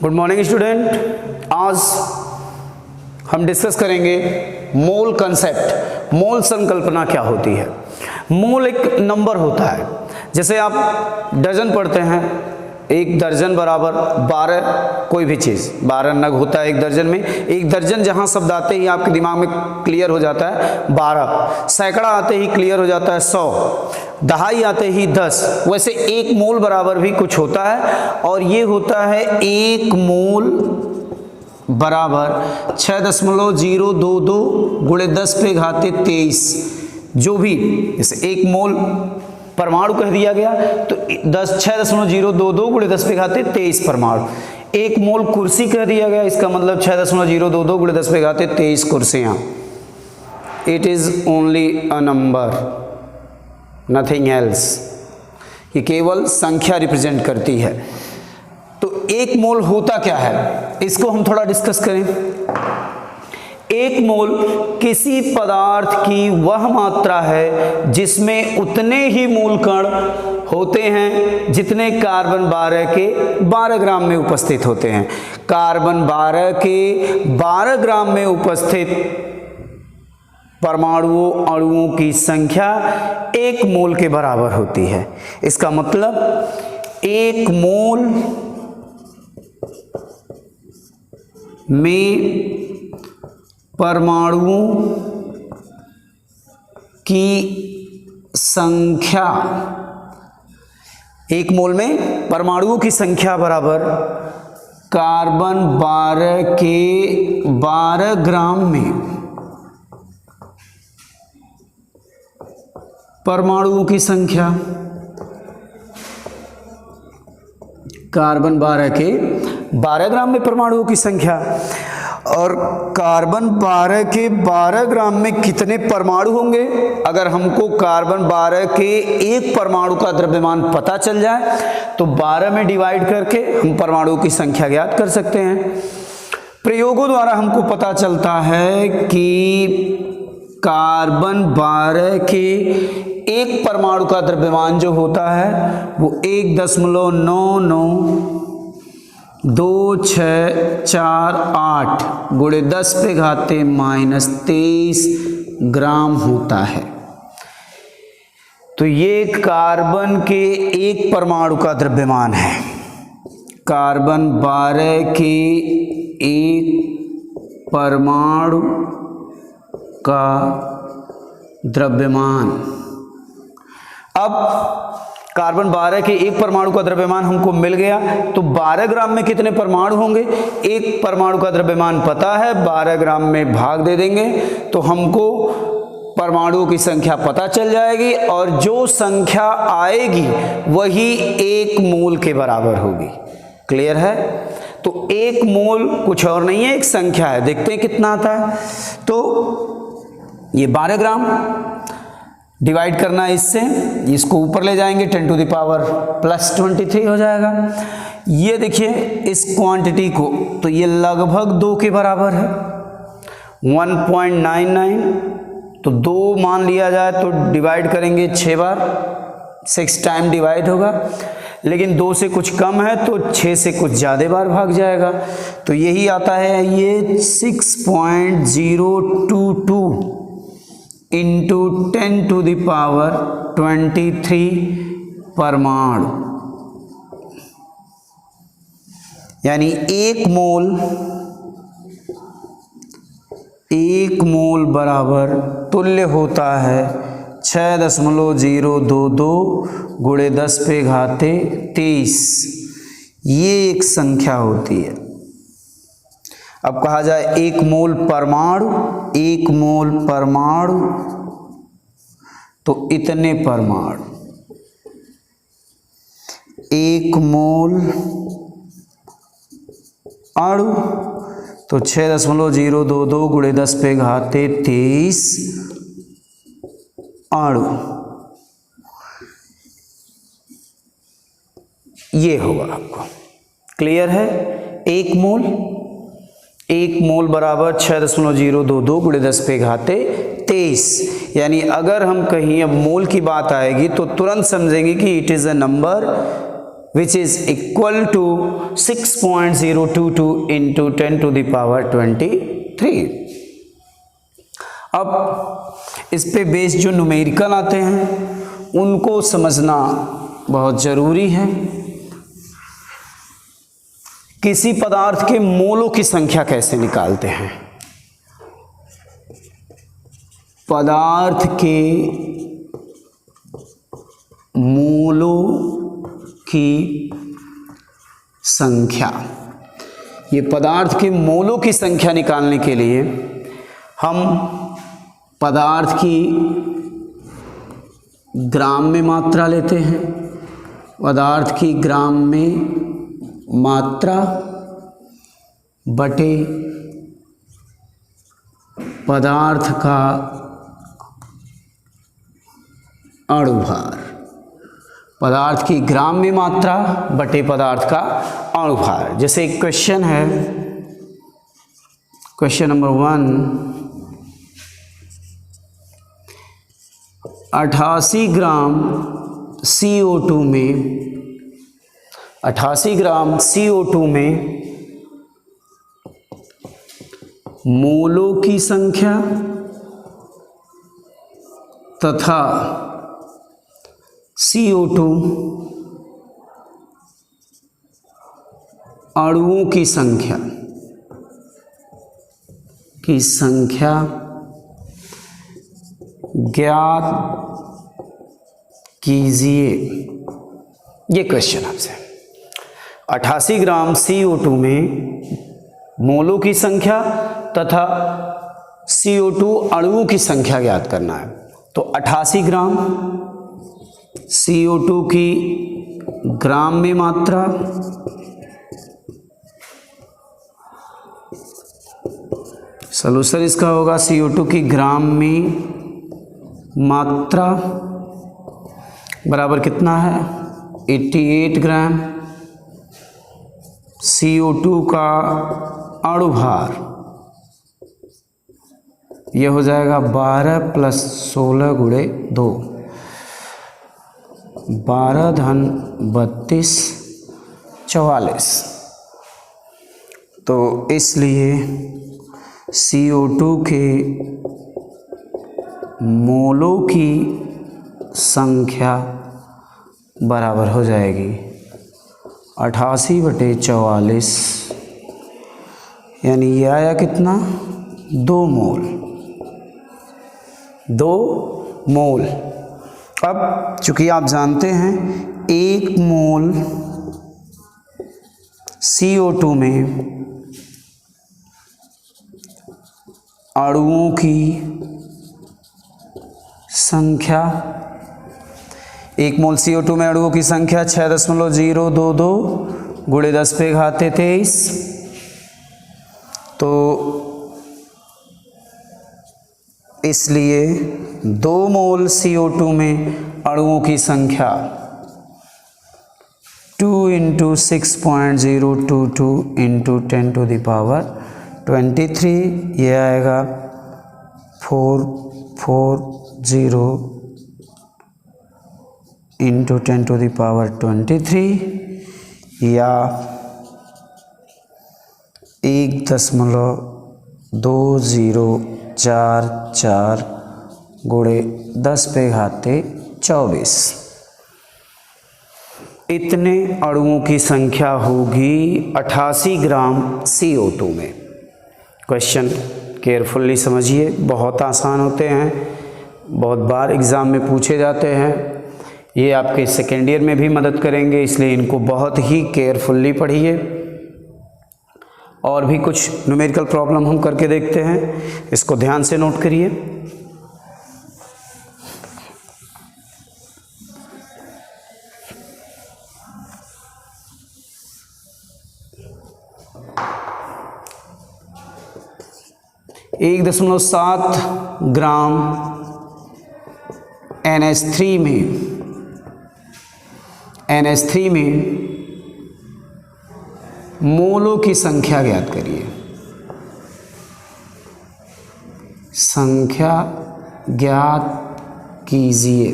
Good morning student. आज हम discuss करेंगे मोल कंसेप्ट। मोल संकल्पना क्या होती है। मोल एक नंबर होता है। जैसे आप डजन पढ़ते हैं, एक दर्जन बराबर 12 कोई भी चीज़, 12 नग होता है एक दर्जन में। एक दर्जन जहाँ शब्द आते ही आपके दिमाग में क्लियर हो जाता है 12, सैकड़ा आते ही क्लियर हो जाता है 100, दहाई आते ही 10। वैसे एक मोल बराबर भी कुछ होता है, और ये होता है एक मोल बराबर 6.022 गुणे 10 पे घाते 23। जो भी जैसे एक मोल परमाणु कह दिया गया तो 6.022 गुणे 10 पे घाते 23 परमाणु। एक मोल कुर्सी कह दिया गया, इसका मतलब 6.022 गुणे 10 पे घाते 23 कुर्सियां। It is only a number, nothing else. ये केवल संख्या रिप्रेजेंट करती है। तो एक मोल होता क्या है, इसको हम थोड़ा डिस्कस करें। एक मोल किसी पदार्थ की वह मात्रा है जिसमें उतने ही मूल कण होते हैं जितने कार्बन 12 के 12 ग्राम में उपस्थित होते हैं। कार्बन 12 के 12 ग्राम में उपस्थित परमाणुओं अणुओं की संख्या एक मोल के बराबर होती है। इसका मतलब एक मोल में परमाणुओं की संख्या, एक मोल में परमाणुओं की संख्या बराबर कार्बन 12 के 12 ग्राम में परमाणुओं की संख्या। कार्बन 12 के 12 ग्राम में परमाणुओं की संख्या, और कार्बन 12 के 12 ग्राम में कितने परमाणु होंगे। अगर हमको कार्बन 12 के एक परमाणु का द्रव्यमान पता चल जाए तो 12 में डिवाइड करके हम परमाणुओं की संख्या ज्ञात कर सकते हैं। प्रयोगों द्वारा हमको पता चलता है कि कार्बन 12 के एक परमाणु का द्रव्यमान जो होता है वो 1.992648 गुणे 10 पे घाते -23 ग्राम होता है। तो ये कार्बन के एक परमाणु का द्रव्यमान है। कार्बन 12 के एक परमाणु का द्रव्यमान। अब कार्बन 12 के एक परमाणु का द्रव्यमान हमको मिल गया, तो 12 ग्राम में कितने परमाणु होंगे। एक परमाणु का द्रव्यमान पता है, 12 ग्राम में भाग दे देंगे तो हमको परमाणुओं की संख्या पता चल जाएगी, और जो संख्या आएगी वही एक मोल के बराबर होगी। क्लियर है। तो एक मोल कुछ और नहीं है, एक संख्या है। देखते हैं कितना आता है। तो ये 12 ग्राम डिवाइड करना है इससे, इसको ऊपर ले जाएंगे 10⁻+23 हो जाएगा। ये देखिए इस क्वांटिटी को, तो ये लगभग 2 के बराबर है, 1.99। तो 2 मान लिया जाए तो डिवाइड करेंगे 6 बार, 6 टाइम डिवाइड होगा। लेकिन 2 से कुछ कम है तो 6 से कुछ ज़्यादा बार भाग जाएगा। तो यही आता है, ये 6.022 इंटू 10⁻23 परमाणु। यानी एक मोल बराबर तुल्य होता है 6.022 गुणे 10 पे घाते 23। ये एक संख्या होती है। अब कहा जाए एक मोल परमाणु, एक मोल परमाणु तो इतने परमाणु। एक मोल अणु तो 6.022 गुणे 10 पे घाते 23 अणु। ये होगा आपको क्लियर है। एक मोल बराबर 6.022 गुणे 10 पे घाते 23। यानी अगर हम कहीं अब मोल की बात आएगी तो तुरंत समझेंगे कि it is a number which is equal to 6.022 into 10 to the power 23। अब इस पे बेस जो न्यूमेरिकल आते हैं उनको समझना बहुत ज़रूरी है। किसी पदार्थ के मोलों की संख्या कैसे निकालते हैं? पदार्थ के मोलों की संख्या, ये पदार्थ के मोलों की संख्या निकालने के लिए हम पदार्थ की ग्राम में मात्रा लेते हैं। पदार्थ की ग्राम में मात्रा बटे पदार्थ का अणुभार। पदार्थ की ग्राम में मात्रा बटे पदार्थ का अणुभार। जैसे एक क्वेश्चन है, क्वेश्चन नंबर 1, 88 ग्राम CO2 में 88 ग्राम CO2 में मोलों की संख्या तथा CO2 अणुओं की संख्या ज्ञात कीजिए। ये क्वेश्चन आपसे 88 ग्राम CO2 में मोलों की संख्या तथा CO2 अणुओं की संख्या ज्ञात करना है। तो 88 ग्राम CO2 की ग्राम में मात्रा सॉल्यूशन इसका होगा CO2 की ग्राम में मात्रा बराबर कितना है 88 ग्राम। CO2 का अणुभार यह हो जाएगा 12 + 16 × 2, 12 धन 32 44। तो इसलिए CO2 के मोलों की संख्या बराबर हो जाएगी 88/44, यानी ये आया कितना 2 मोल। 2 मोल। अब चूंकि आप जानते हैं 1 मोल CO2 में अणुओं की संख्या, 1 मोल CO2 में अणुओं की संख्या 6.022 × 10⁻23। तो इसलिए 2 मोल CO2 में अणुओं की संख्या 2 × 6.022 × 10 to the power 23, ये आएगा 440 × 10 to the power 23 या 1.2044 × 10⁻24। इतने अणुओं की संख्या होगी 88 ग्राम CO2 में। क्वेश्चन केयरफुल्ली समझिए, बहुत आसान होते हैं, बहुत बार एग्ज़ाम में पूछे जाते हैं। ये आपके सेकेंड ईयर में भी मदद करेंगे, इसलिए इनको बहुत ही केयरफुल्ली पढ़िए। और भी कुछ न्यूमेरिकल प्रॉब्लम हम करके देखते हैं, इसको ध्यान से नोट करिए। एक 1.7 ग्राम NH3 में मोलों की संख्या ज्ञात करिए। संख्या ज्ञात कीजिए।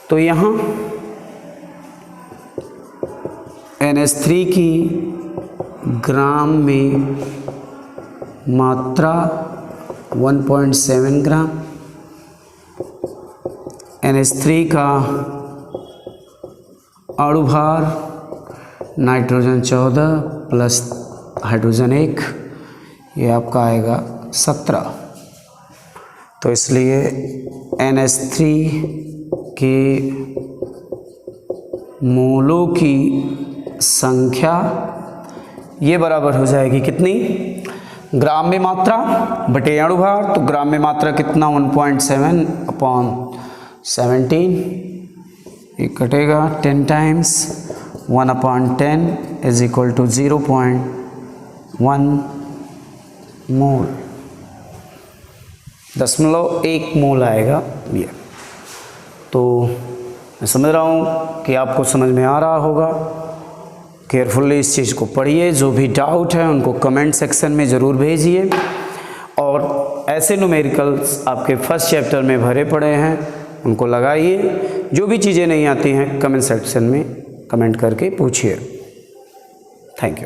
तो यहाँ NH3 की ग्राम में मात्रा 1.7 ग्राम, NH3 का अणुभार नाइट्रोजन 14 प्लस हाइड्रोजन 1, ये आपका आएगा 17। तो इसलिए NH3 के मोलों की संख्या ये बराबर हो जाएगी कितनी, ग्राम में मात्रा बटे अणुभार। तो ग्राम में मात्रा कितना 1.7/17, ये कटेगा 10 टाइम्स 1/10 इज इक्वल टू 0.1 मोल, 0.1 मोल आएगा ये। तो मैं समझ रहा हूँ कि आपको समझ में आ रहा होगा। केयरफुली इस चीज़ को पढ़िए, जो भी डाउट है उनको कमेंट सेक्शन में ज़रूर भेजिए। और ऐसे न्यूमेरिकल्स आपके फर्स्ट चैप्टर में भरे पड़े हैं, उनको लगाइए। जो भी चीज़ें नहीं आती हैं कमेंट सेक्शन में कमेंट करके पूछिए। Thank you.